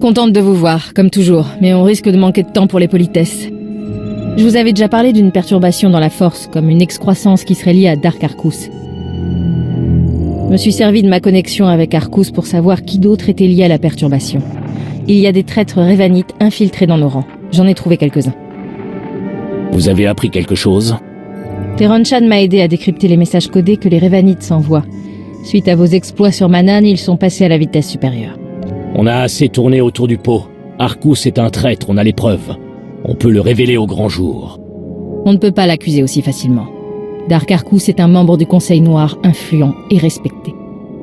Contente de vous voir, comme toujours, mais on risque de manquer de temps pour les politesses. Je vous avais déjà parlé d'une perturbation dans la force, comme une excroissance qui serait liée à Dark Arcus. Je me suis servi de ma connexion avec Arcus pour savoir qui d'autre était lié à la perturbation. Il y a des traîtres Revanites infiltrés dans nos rangs. J'en ai trouvé quelques-uns. Vous avez appris quelque chose? Teron-chan m'a aidé à décrypter les messages codés que les Revanites s'envoient. Suite à vos exploits sur Manaan, ils sont passés à la vitesse supérieure. On a assez tourné autour du pot. Arcus est un traître, on a les preuves. On peut le révéler au grand jour. On ne peut pas l'accuser aussi facilement. Dark Arcus est un membre du Conseil Noir, influent et respecté.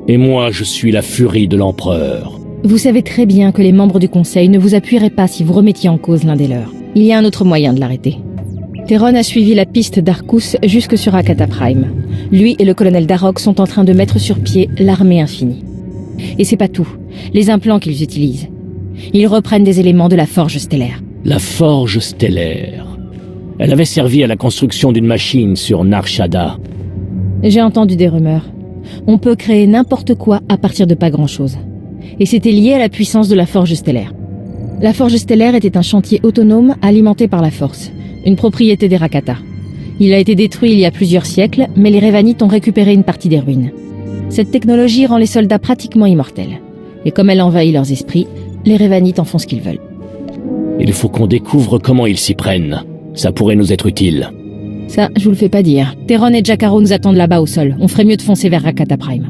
Et moi, je suis la furie de l'Empereur. Vous savez très bien que les membres du Conseil ne vous appuieraient pas si vous remettiez en cause l'un des leurs. Il y a un autre moyen de l'arrêter. Teron a suivi la piste d'Arcus jusque sur Akata Prime. Lui et le colonel Darroch sont en train de mettre sur pied l'armée infinie. Et c'est pas tout. Les implants qu'ils utilisent. Ils reprennent des éléments de la forge stellaire. La forge stellaire. Elle avait servi à la construction d'une machine sur Nar Shaddaa. J'ai entendu des rumeurs. On peut créer n'importe quoi à partir de pas grand-chose. Et c'était lié à la puissance de la forge stellaire. La forge stellaire était un chantier autonome alimenté par la force, une propriété des Rakata. Il a été détruit il y a plusieurs siècles, mais les Revanites ont récupéré une partie des ruines. Cette technologie rend les soldats pratiquement immortels. Et comme elle envahit leurs esprits, les Revanites en font ce qu'ils veulent. Il faut qu'on découvre comment ils s'y prennent. Ça pourrait nous être utile. Ça, je vous le fais pas dire. Teron et Jakaro nous attendent là-bas au sol. On ferait mieux de foncer vers Rakata Prime.